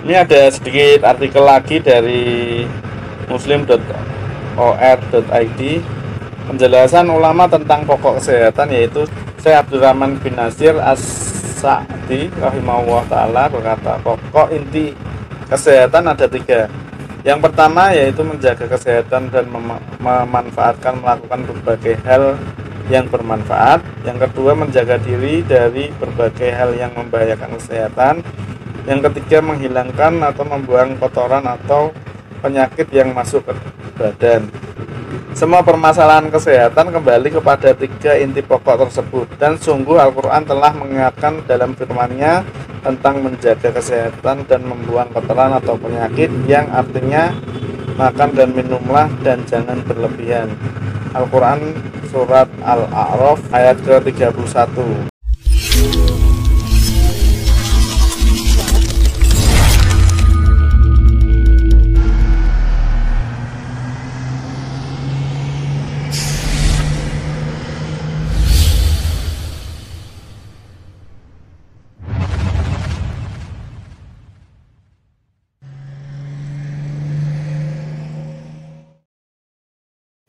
Ini ada sedikit artikel lagi dari muslim.or.id. Penjelasan ulama tentang pokok kesehatan, yaitu Syekh Abdurrahman bin Nasir As-Sa'di rahimahullah ta'ala berkata, pokok inti kesehatan ada 3. Yang pertama yaitu menjaga kesehatan dan melakukan berbagai hal yang bermanfaat. Yang kedua, menjaga diri dari berbagai hal yang membahayakan kesehatan. Yang ketiga, menghilangkan atau membuang kotoran atau penyakit yang masuk ke badan. Semua permasalahan kesehatan kembali kepada 3 inti pokok tersebut, dan sungguh Al-Quran telah mengingatkan dalam firman-Nya tentang menjaga kesehatan dan membuang kotoran atau penyakit, yang artinya makan dan minumlah dan jangan berlebihan. Al-Quran Surat Al-A'raf ayat ke-31.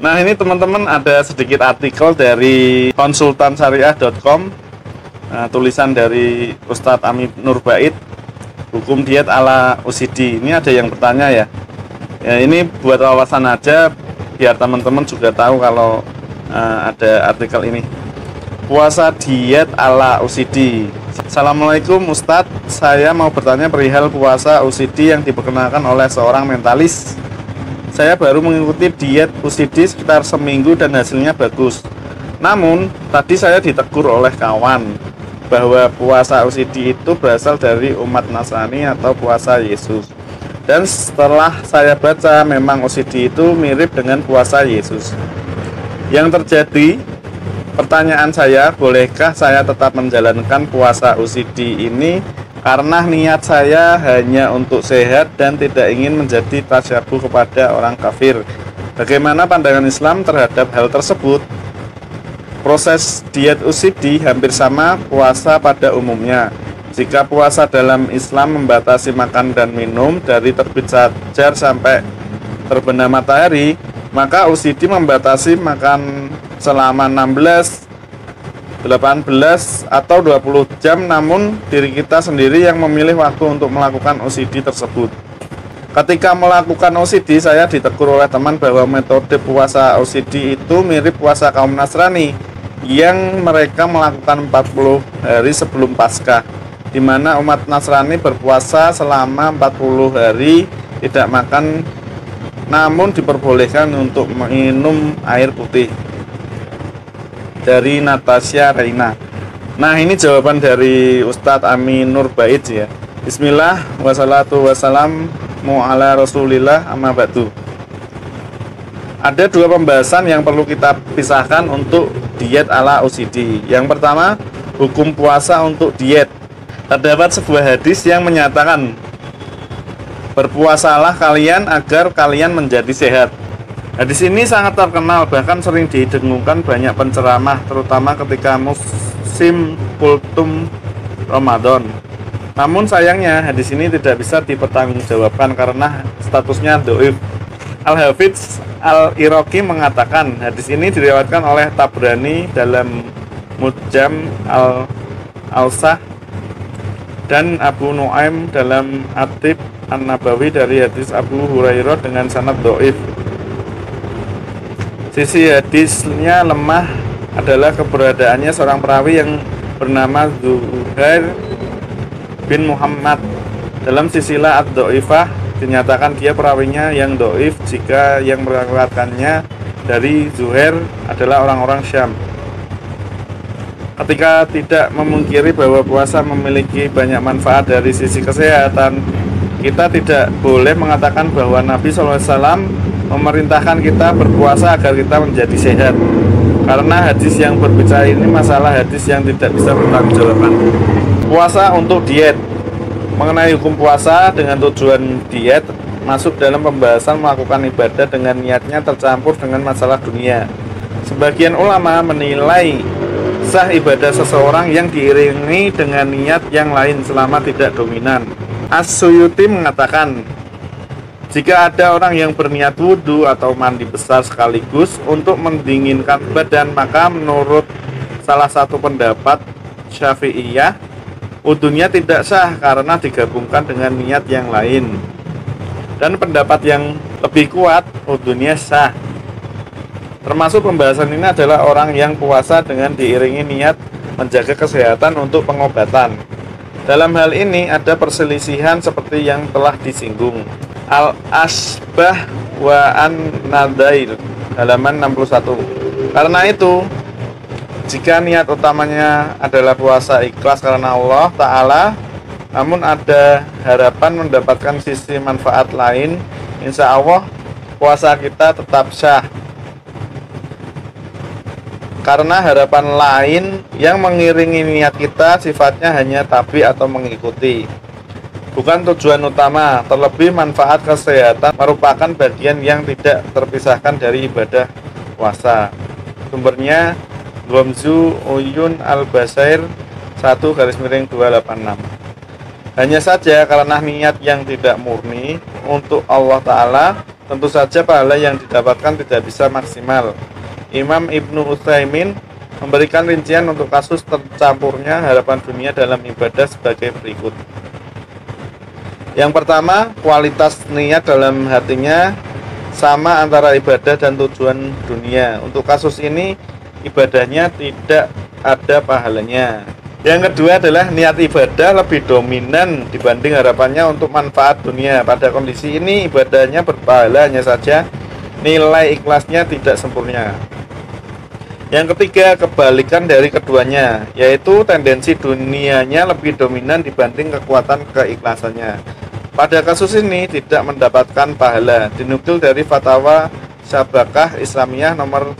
Nah, ini teman-teman ada sedikit artikel dari konsultansyariah.com, tulisan dari Ustadz Ami Nurbait, hukum diet ala OCD. Ini ada yang bertanya ya. Ini buat wawasan aja biar teman-teman juga tahu kalau ada artikel ini. Puasa diet ala OCD. Assalamualaikum Ustadz, saya mau bertanya perihal puasa OCD yang diperkenalkan oleh seorang mentalis. Saya baru mengikuti diet OCD sekitar seminggu dan hasilnya bagus. Namun, tadi saya ditegur oleh kawan bahwa puasa OCD itu berasal dari umat Nasrani atau puasa Yesus. Dan setelah saya baca, memang OCD itu mirip dengan puasa Yesus. Yang terjadi, pertanyaan saya, bolehkah saya tetap menjalankan puasa OCD ini karena niat saya hanya untuk sehat dan tidak ingin menjadi tasyabuh kepada orang kafir? Bagaimana pandangan Islam terhadap hal tersebut? Proses diet OCD hampir sama puasa pada umumnya. Jika puasa dalam Islam membatasi makan dan minum dari terbit fajar sampai terbenam matahari, maka OCD membatasi makan selama 16, 18 atau 20 jam, namun diri kita sendiri yang memilih waktu untuk melakukan OCD tersebut. Ketika melakukan OCD, saya ditegur oleh teman bahwa metode puasa OCD itu mirip puasa kaum Nasrani yang mereka melakukan 40 hari sebelum Paskah, di mana umat Nasrani berpuasa selama 40 hari tidak makan, namun diperbolehkan untuk minum air putih. Dari Natasha Reina. Nah, ini jawaban dari Ustadz Ami Nurbait ya. Bismillah wassalatu wassalamu ala rasulillah amma ba'du. Ada 2 pembahasan yang perlu kita pisahkan untuk diet ala OCD. Yang pertama, hukum puasa untuk diet. Terdapat sebuah hadis yang menyatakan, berpuasalah kalian agar kalian menjadi sehat. Hadis ini sangat terkenal, bahkan sering didengungkan banyak penceramah, terutama ketika musim kultum Ramadan. Namun sayangnya hadis ini tidak bisa dipertanggungjawabkan karena statusnya dhaif. Al-Hafidz Al-Iraqi mengatakan hadis ini diriwayatkan oleh Tabrani dalam Mujam Al-Awsah dan Abu Nuaim dalam At-Tib An-Nabawi dari hadis Abu Hurairah dengan sanad dhaif. Sisi hadisnya lemah adalah keberadaannya seorang perawi yang bernama Zuhair bin Muhammad. Dalam silsilah ad-dhaifah dinyatakan dia perawinya yang dhaif jika yang meriwayatkannya dari Zuhair adalah orang-orang Syam. Ketika tidak memungkiri bahwa puasa memiliki banyak manfaat dari sisi kesehatan, kita tidak boleh mengatakan bahwa Nabi SAW memerintahkan kita berpuasa agar kita menjadi sehat, karena hadis yang berbicara ini masalah hadis yang tidak bisa bertanggungjawabkan. Puasa untuk diet. Mengenai hukum puasa dengan tujuan diet masuk dalam pembahasan melakukan ibadah dengan niatnya tercampur dengan masalah dunia. Sebagian ulama menilai sah ibadah seseorang yang diiringi dengan niat yang lain selama tidak dominan. As-Suyuti mengatakan, jika ada orang yang berniat wudhu atau mandi besar sekaligus untuk mendinginkan badan, maka menurut salah satu pendapat Syafi'iyah, wudhunya tidak sah karena digabungkan dengan niat yang lain. Dan pendapat yang lebih kuat, wudhunya sah. Termasuk pembahasan ini adalah orang yang puasa dengan diiringi niat menjaga kesehatan untuk pengobatan. Dalam hal ini ada perselisihan seperti yang telah disinggung. Al-Asbah wa An-Nadair halaman 61. Karena itu, jika niat utamanya adalah puasa ikhlas karena Allah Ta'ala, namun ada harapan mendapatkan sisi manfaat lain, insya Allah puasa kita tetap sah. Karena harapan lain yang mengiringi niat kita sifatnya hanya tabi atau mengikuti, bukan tujuan utama. Terlebih manfaat kesehatan merupakan bagian yang tidak terpisahkan dari ibadah puasa. Sumbernya Gomzu Uyun Al-Basair 1/286. Hanya saja karena niat yang tidak murni untuk Allah Ta'ala, tentu saja pahala yang didapatkan tidak bisa maksimal. Imam Ibnu Utsaimin memberikan rincian untuk kasus tercampurnya harapan dunia dalam ibadah sebagai berikut. Yang pertama, kualitas niat dalam hatinya sama antara ibadah dan tujuan dunia. Untuk kasus ini, ibadahnya tidak ada pahalanya. Yang kedua adalah niat ibadah lebih dominan dibanding harapannya untuk manfaat dunia. Pada kondisi ini, ibadahnya berpahala, hanya saja nilai ikhlasnya tidak sempurna. Yang ketiga, kebalikan dari keduanya, yaitu tendensi dunianya lebih dominan dibanding kekuatan keikhlasannya. Pada kasus ini tidak mendapatkan pahala. Dinukil dari Fatwa Syabakah Islamiyah nomor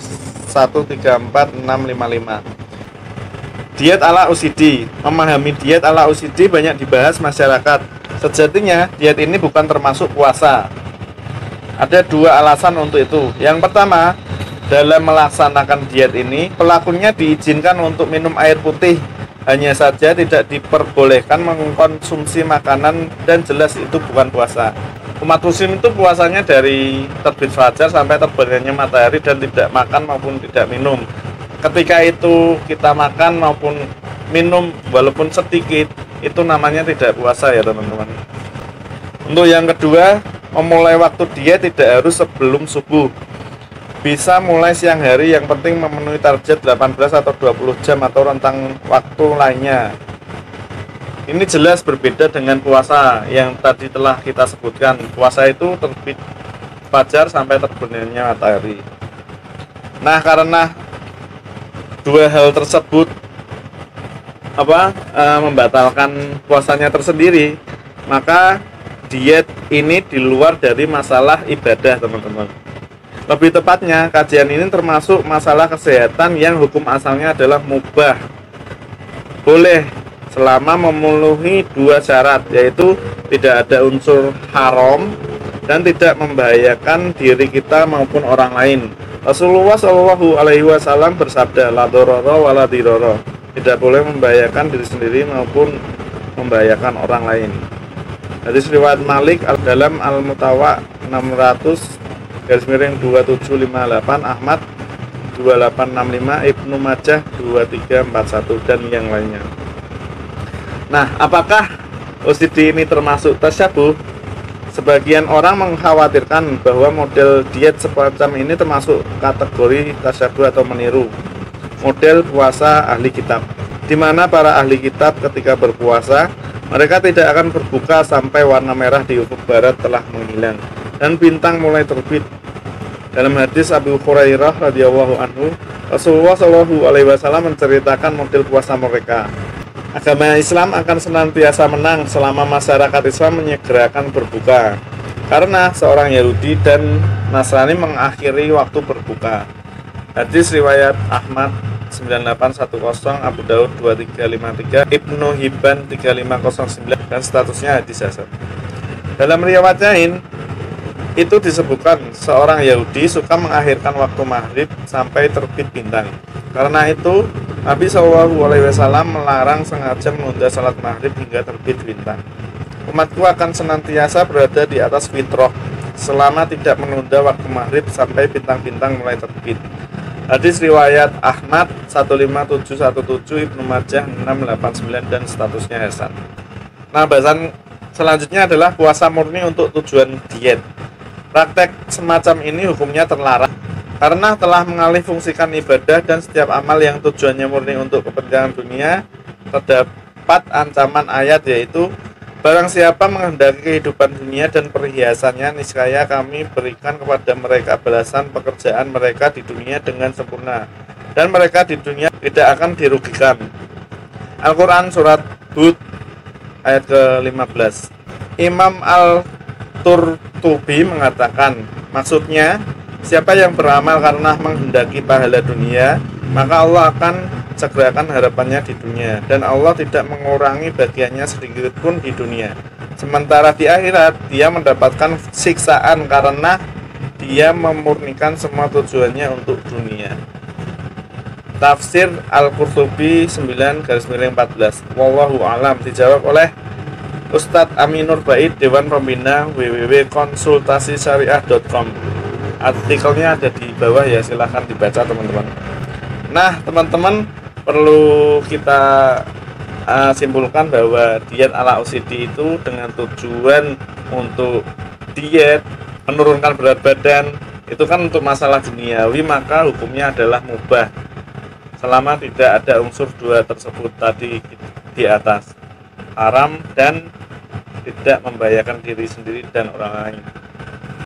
134655. Diet ala OCD. Memahami diet ala OCD banyak dibahas masyarakat. Sejatinya diet ini bukan termasuk puasa. Ada dua alasan untuk itu. Yang pertama, dalam melaksanakan diet ini, pelakunya diizinkan untuk minum air putih, hanya saja tidak diperbolehkan mengkonsumsi makanan, dan jelas itu bukan puasa. Umat muslim itu puasanya dari terbit fajar sampai terbitnya matahari dan tidak makan maupun tidak minum. Ketika itu kita makan maupun minum walaupun sedikit, itu namanya tidak puasa ya teman-teman. Untuk yang kedua, memulai waktu diet tidak harus sebelum subuh. Bisa mulai siang hari, yang penting memenuhi target 18 atau 20 jam atau rentang waktu lainnya. Ini jelas berbeda dengan puasa yang tadi telah kita sebutkan. Puasa itu terbit fajar sampai terbitnya matahari. Nah, karena dua hal tersebut membatalkan puasanya tersendiri, maka diet ini di luar dari masalah ibadah, teman-teman. Lebih tepatnya, kajian ini termasuk masalah kesehatan yang hukum asalnya adalah mubah, boleh selama memenuhi dua syarat, yaitu tidak ada unsur haram dan tidak membahayakan diri kita maupun orang lain. Rasulullah Shallallahu Alaihi Wasallam bersabda, la dororo wala diroro, tidak boleh membahayakan diri sendiri maupun membahayakan orang lain. Hadis riwayat Malik dalam Al-Mutawa 600/2758, Ahmad 2865, Ibnu Majah 2341 dan yang lainnya. Nah, apakah OCD ini termasuk tasyabuh? Sebagian orang mengkhawatirkan bahwa model diet semacam ini termasuk kategori tasyabuh atau meniru model puasa ahli kitab, di mana para ahli kitab ketika berpuasa mereka tidak akan berbuka sampai warna merah di ufuk barat telah menghilang dan bintang mulai terbit. Dalam hadis Abu Hurairah radhiyallahu anhu, Rasulullah Shallallahu Alaihi Wasallam menceritakan model puasa mereka. Agama Islam akan senantiasa menang selama masyarakat Islam menyegerakan berbuka, karena seorang Yahudi dan Nasrani mengakhiri waktu berbuka. Hadis riwayat Ahmad 9810, Abu Daud 2353, Ibnu Hibban 3509 dan statusnya hadis hasan. Dalam riwayat lain itu disebutkan seorang Yahudi suka mengakhirkan waktu maghrib sampai terbit bintang. Karena itu Nabi SAW melarang sengaja menunda salat maghrib hingga terbit bintang. Umatku akan senantiasa berada di atas fitrah selama tidak menunda waktu maghrib sampai bintang-bintang mulai terbit. Hadis riwayat Ahmad 15717, Ibnu Majah 689 dan statusnya hasan. Nah, bahasan selanjutnya adalah puasa murni untuk tujuan diet. Praktek semacam ini hukumnya terlarang karena telah mengalih fungsikan ibadah dan setiap amal yang tujuannya murni untuk kepentingan dunia. Terdapat ancaman ayat, yaitu barang siapa menghendaki kehidupan dunia dan perhiasannya, niscaya kami berikan kepada mereka balasan pekerjaan mereka di dunia dengan sempurna, dan mereka di dunia tidak akan dirugikan. Al-Quran Surat Hud ayat ke-15. Imam Al-Qurtubi mengatakan, maksudnya, siapa yang beramal karena menghendaki pahala dunia, maka Allah akan segerakan harapannya di dunia, dan Allah tidak mengurangi bagiannya sedikit pun di dunia. Sementara di akhirat, dia mendapatkan siksaan karena dia memurnikan semua tujuannya untuk dunia. Tafsir Al-Qurtubi 9/14. Wallahu alam. Dijawab oleh Ustadz Aminur Bait, Dewan Pembina www.konsultasisyariah.com. Artikelnya ada di bawah ya, silahkan dibaca teman-teman. Nah teman-teman, perlu kita simpulkan bahwa diet ala OCD itu dengan tujuan untuk diet, menurunkan berat badan, itu kan untuk masalah duniawi, maka hukumnya adalah mubah selama tidak ada unsur dua tersebut tadi di atas, haram dan tidak membahayakan diri sendiri dan orang lain.